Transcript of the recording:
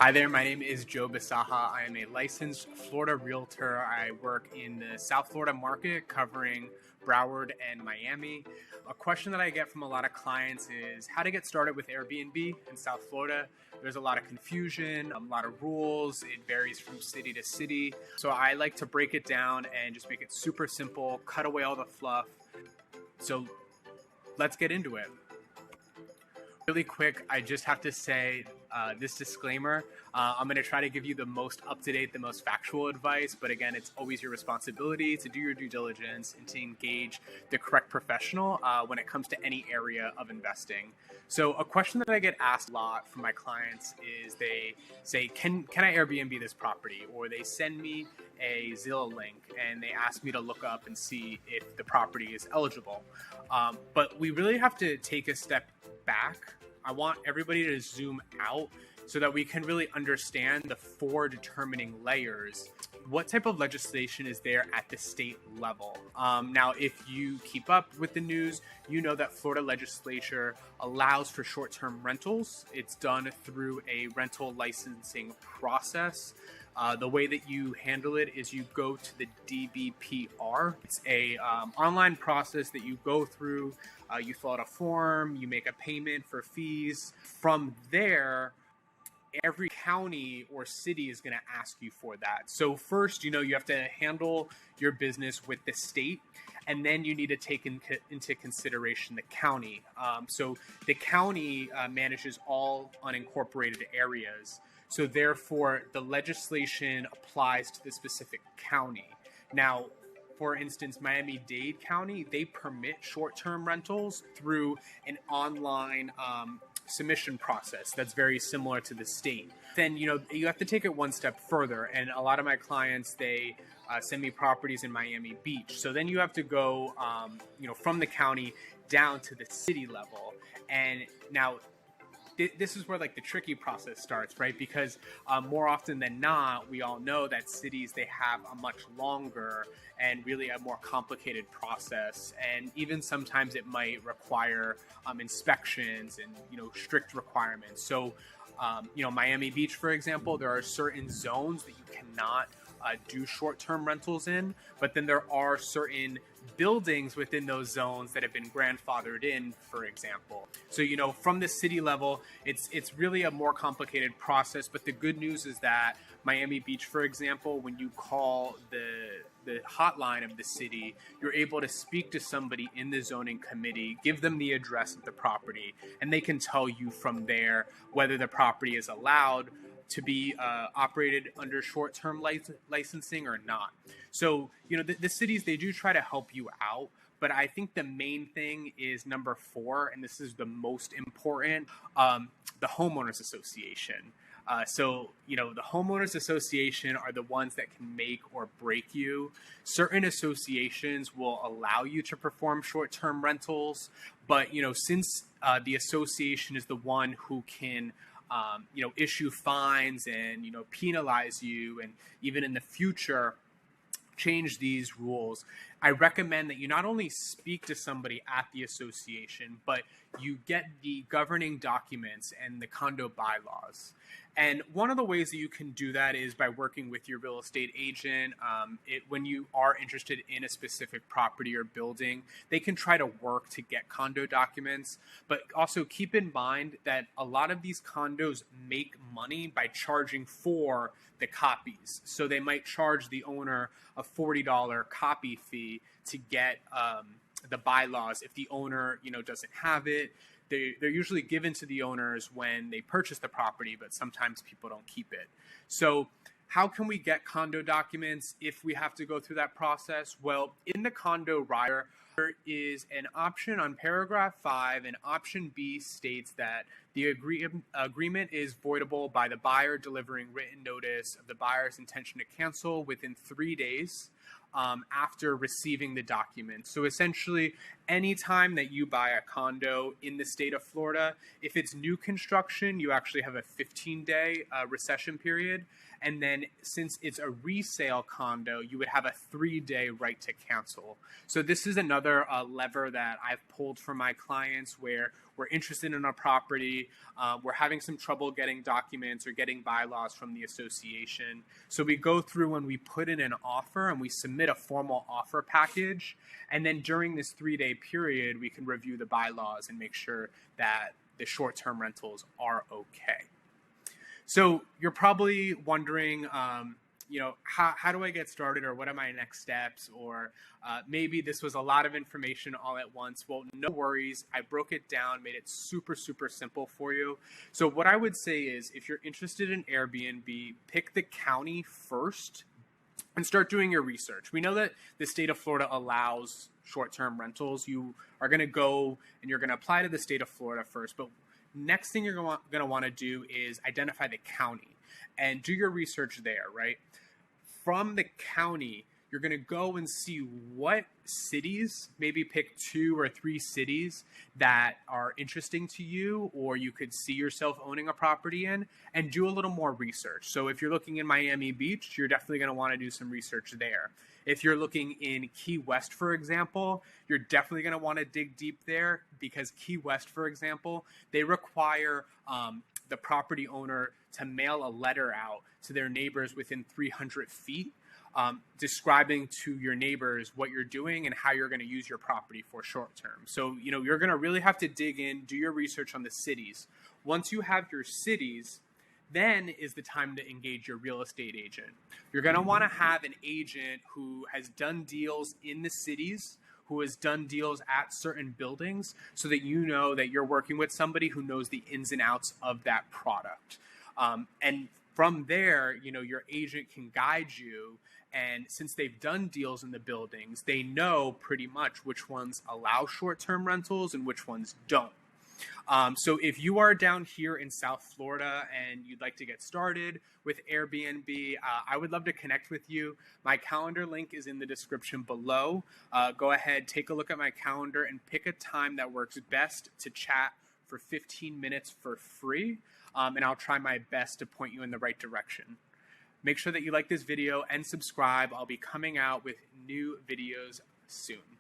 Hi there, my name is Joe Basaha. I am a licensed Florida realtor. I work in the South Florida market covering Broward and Miami. A question that I get from a lot of clients is how to get started with Airbnb in South Florida. There's a lot of confusion, a lot of rules. It varies from city to city. So I like to break it down and just make it super simple, cut away all the fluff. So let's get into it. Really quick, I just have to say this disclaimer. I'm going to try to give you the most up-to-date, the most factual advice, but again, it's always your responsibility to do your due diligence and to engage the correct professional when it comes to any area of investing. So a question that I get asked a lot from my clients is they say, can I Airbnb this property? Or they send me a Zillow link and they ask me to look up and see if the property is eligible. But we really have to take a step back. I want everybody to zoom out so that we can really understand the four determining layers. What type of legislation is there at the state level? Now, if you keep up with the news, you know that Florida legislature allows for short-term rentals. It's done through a rental licensing process. The way that you handle it is you go to the DBPR. It's a online process that you go through. You fill out a form, you make a payment for fees. From there, every county or city is going to ask you for that. So first, you have to handle your business with the state, and then you need to take into consideration the county. So the county manages all unincorporated areas. So therefore, the legislation applies to the specific county. Now, for instance, Miami-Dade County, they permit short-term rentals through an online submission process that's very similar to the state. Then, you have to take it one step further. And a lot of my clients, they send me properties in Miami Beach. So then you have to go, from the county down to the city level. And now, this is where the tricky process starts, right? Because more often than not, we all know that cities, they have a much longer and really a more complicated process. And even sometimes it might require inspections and, strict requirements. So, Miami Beach, for example, there are certain zones that you cannot do short-term rentals in, but then there are certain buildings within those zones that have been grandfathered in, for example. So, from the city level, it's really a more complicated process, but the good news is that Miami Beach, for example, when you call the hotline of the city, you're able to speak to somebody in the zoning committee, give them the address of the property, and they can tell you from there whether the property is allowed to be operated under short-term licensing or not. So, the cities, they do try to help you out, but I think the main thing is number 4, and this is the most important, the homeowners association. So, the homeowners association are the ones that can make or break you. Certain associations will allow you to perform short-term rentals, but, since the association is the one who can issue fines and, penalize you, and even in the future, change these rules, I recommend that you not only speak to somebody at the association, but you get the governing documents and the condo bylaws. And one of the ways that you can do that is by working with your real estate agent. When you are interested in a specific property or building, they can try to work to get condo documents. But also keep in mind that a lot of these condos make money by charging for the copies. So they might charge the owner a $40 copy fee to get the bylaws if the owner, doesn't have it. They're usually given to the owners when they purchase the property, but sometimes people don't keep it. So how can we get condo documents if we have to go through that process? Well, in the condo rider, there is an option on paragraph 5, and option B states that the agreement is voidable by the buyer delivering written notice of the buyer's intention to cancel within 3 days after receiving the documents. So essentially, anytime that you buy a condo in the state of Florida, if it's new construction, you actually have a 15-day recession period. And then since it's a resale condo, you would have a 3-day right to cancel. So this is another lever that I've pulled for my clients where we're interested in a property, we're having some trouble getting documents or getting bylaws from the association. So we go through and we put in an offer and we submit a formal offer package. And then during this 3-day period, we can review the bylaws and make sure that the short-term rentals are okay. So you're probably wondering, how do I get started, or what are my next steps, or maybe this was a lot of information all at once. Well, no worries. I broke it down, made it super, super simple for you. So what I would say is if you're interested in Airbnb, pick the county first and start doing your research. We know that the state of Florida allows short-term rentals. You are going to go and you're going to apply to the state of Florida first, but next thing you're going to want to do is identify the county and do your research there, right? From the county, you're going to go and see what cities, maybe pick 2 or 3 cities that are interesting to you, or you could see yourself owning a property in, and do a little more research. So if you're looking in Miami Beach, you're definitely going to want to do some research there. If you're looking in Key West, for example, you're definitely going to want to dig deep there, because Key West, for example, they require the property owner to mail a letter out to their neighbors within 300 feet, describing to your neighbors what you're doing and how you're going to use your property for short term. So, you're going to really have to dig in, do your research on the cities. Once you have your cities, then is the time to engage your real estate agent. You're going to want to have an agent who has done deals in the cities, who has done deals at certain buildings, so that you know that you're working with somebody who knows the ins and outs of that product. And from there, your agent can guide you. And since they've done deals in the buildings, they know pretty much which ones allow short-term rentals and which ones don't. So if you are down here in South Florida and you'd like to get started with Airbnb, I would love to connect with you. My calendar link is in the description below. Go ahead, take a look at my calendar and pick a time that works best to chat for 15 minutes for free. And I'll try my best to point you in the right direction. Make sure that you like this video and subscribe. I'll be coming out with new videos soon.